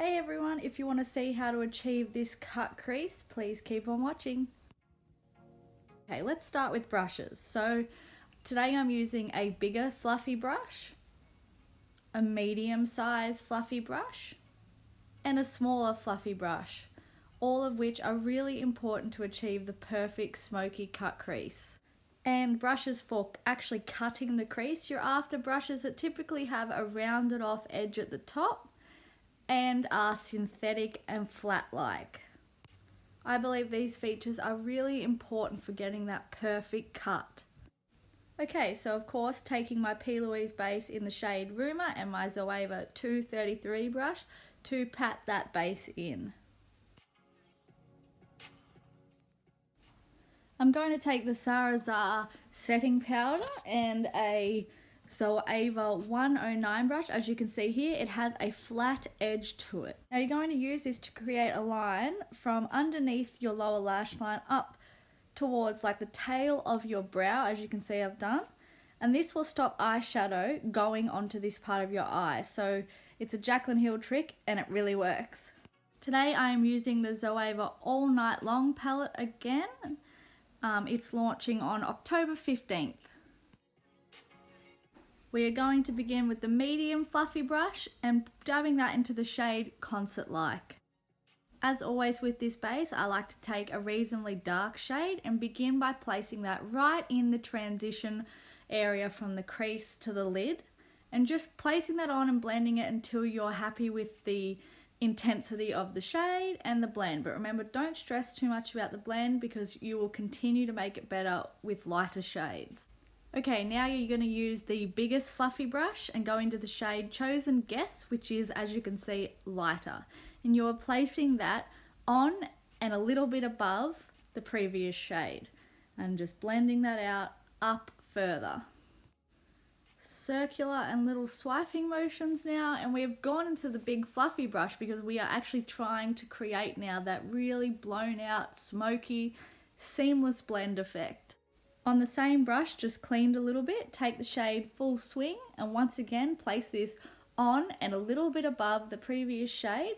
Hey everyone, if you want to see how to achieve this cut crease, please keep on watching. Okay, let's start with brushes. So today I'm using a bigger fluffy brush, a medium size fluffy brush, and a smaller fluffy brush, all of which are really important to achieve the perfect smoky cut crease. And brushes for actually cutting the crease, you're after brushes that typically have a rounded off edge at the top and are synthetic and flat-like. I believe these features are really important for getting that perfect cut. Okay, so of course taking my P. Louise base in the shade Rumour and my Zoeva 233 brush to pat that base in. I'm going to take the Zara setting powder and a Zoeva 109 brush. As you can see here, it has a flat edge to it. Now you're going to use this to create a line from underneath your lower lash line up towards like the tail of your brow, as you can see I've done. And this will stop eyeshadow going onto this part of your eye. So it's a Jaclynhill trick and it really works. Today I am using the Zoeva All Night Long palette again. It's launching on October 15th. We are going to begin with the medium fluffy brush and dabbing that into the shade Concert Like. As always with this base, I like to take a reasonably dark shade and begin by placing that right in the transition area from the crease to the lid, and just placing that on and blending it until you're happy with the intensity of the shade and the blend. But remember, don't stress too much about the blend because you will continue to make it better with lighter shades. Okay, now you're going to use the biggest fluffy brush and go into the shade Chosen Guess, which is, as you can see, lighter. And you're placing that on and a little bit above the previous shade. And just blending that out up further. Circular and little swiping motions now, and we have gone into the big fluffy brush because we are actually trying to create now that really blown out, smoky, seamless blend effect. On the same brush, just cleaned a little bit, take the shade Full Swing and once again place this on and a little bit above the previous shade.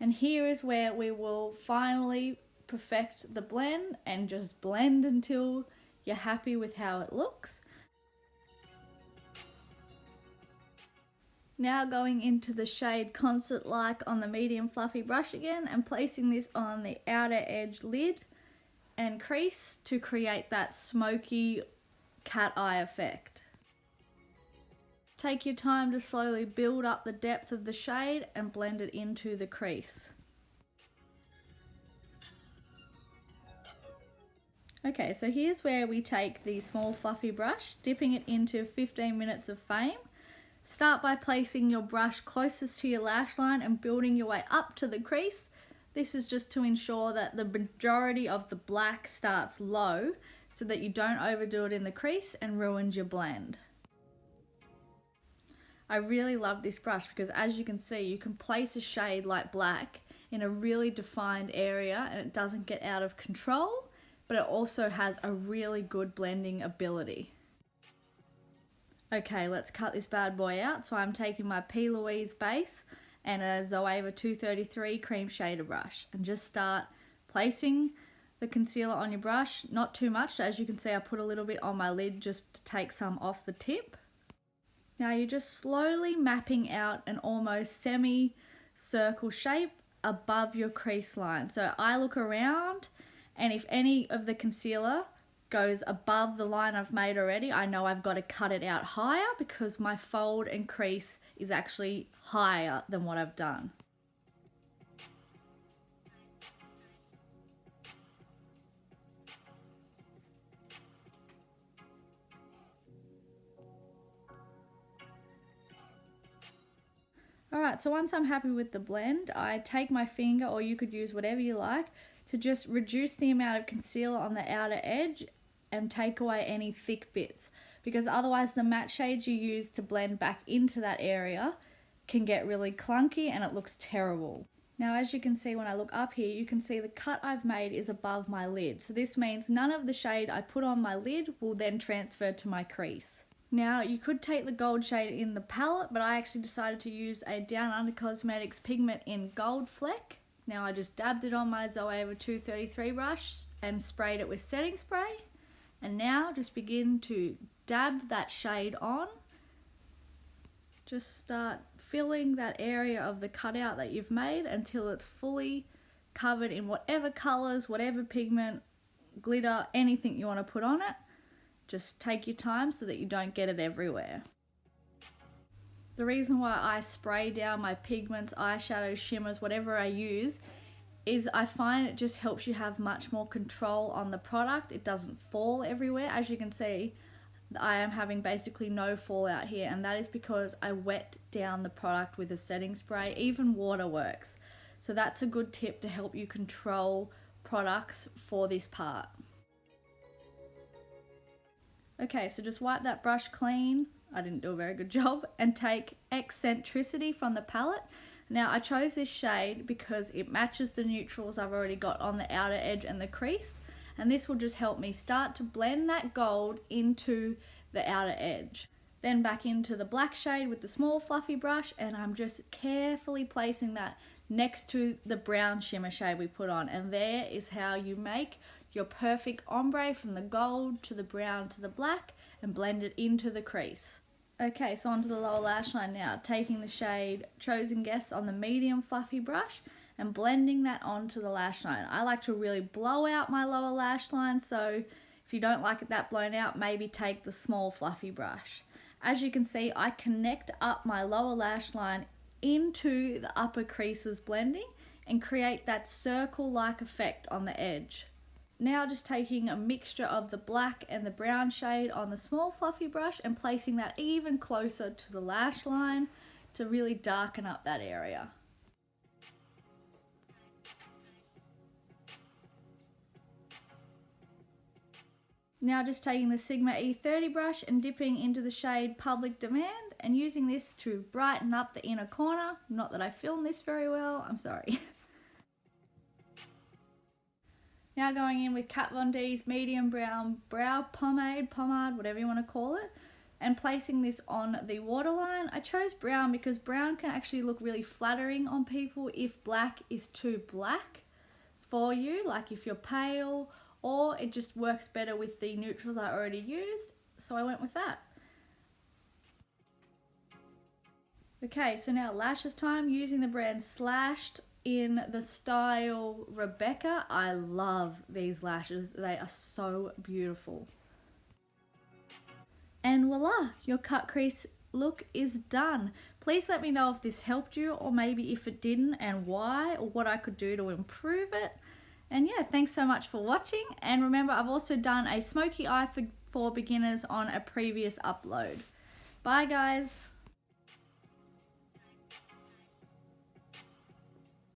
And here is where we will finally perfect the blend and just blend until you're happy with how it looks. Now going into the shade Concert Like on the medium fluffy brush again and placing this on the outer edge lid and crease to create that smoky cat eye effect. Take your time to slowly build up the depth of the shade and blend it into the crease. Okay, so here's where we take the small fluffy brush, dipping it into 15 minutes of fame. Start by placing your brush closest to your lash line and building your way up to the crease. This is just to ensure that the majority of the black starts low so that you don't overdo it in the crease and ruins your blend. I really love this brush because, as you can see, you can place a shade like black in a really defined area and it doesn't get out of control, but it also has a really good blending ability. Okay, let's cut this bad boy out. So I'm taking my P. Louise base and a Zoeva 233 cream shader brush and just start placing the concealer on your brush, not too much. As you can see, I put a little bit on my lid just to take some off the tip. Now you're just slowly mapping out an almost semi-circle shape above your crease line. So I look around, and if any of the concealer goes above the line I've made already, I know I've got to cut it out higher because my fold and crease is actually higher than what I've done. Alright, so once I'm happy with the blend, I take my finger, or you could use whatever you like, to just reduce the amount of concealer on the outer edge and take away any thick bits, because otherwise the matte shades you use to blend back into that area can get really clunky and it looks terrible. Now as you can see, when I look up here, you can see the cut I've made is above my lid. So this means none of the shade I put on my lid will then transfer to my crease. Now you could take the gold shade in the palette, but I actually decided to use a Down Under Cosmetics pigment in Gold Fleck. Now I just dabbed it on my Zoeva 233 brush and sprayed it with setting spray. And now just begin to dab that shade on. Just start filling that area of the cutout that you've made until it's fully covered in whatever colours, whatever pigment, glitter, anything you want to put on it. Just take your time so that you don't get it everywhere. The reason why I spray down my pigments, eyeshadows, shimmers, whatever I use, is I find it just helps you have much more control on the product. It doesn't fall everywhere. As you can see, I am having basically no fallout here, and that is because I wet down the product with a setting spray. Even water works. So that's a good tip to help you control products for this part. Okay, so just wipe that brush clean. I didn't do a very good job. And take Eccentricity from the palette. Now I chose this shade because it matches the neutrals I've already got on the outer edge and the crease. And this will just help me start to blend that gold into the outer edge. Then back into the black shade with the small fluffy brush, and I'm just carefully placing that next to the brown shimmer shade we put on. And there is how you make your perfect ombre from the gold to the brown to the black and blend it into the crease. Okay, so onto the lower lash line now, taking the shade Chosen Guess on the medium fluffy brush and blending that onto the lash line. I like to really blow out my lower lash line, so if you don't like it that blown out, maybe take the small fluffy brush. As you can see, I connect up my lower lash line into the upper creases blending and create that circle-like effect on the edge. Now just taking a mixture of the black and the brown shade on the small fluffy brush and placing that even closer to the lash line to really darken up that area. Now just taking the Sigma E30 brush and dipping into the shade Public Demand and using this to brighten up the inner corner. Not that I filmed this very well, I'm sorry. Now going in with Kat Von D's medium brown brow pomade, whatever you want to call it, and placing this on the waterline. I chose brown because brown can actually look really flattering on people if black is too black for you, like if you're pale, or it just works better with the neutrals I already used, so I went with that. Okay, so now lashes time, using the brand Slashed in the style Rebecca. I love these lashes, they are so beautiful. And voila, your cut crease look is done. Please let me know if this helped you, or maybe if it didn't and why, or what I could do to improve it. And yeah, thanks so much for watching. And remember, I've also done a smoky eye for beginners on a previous upload. Bye guys.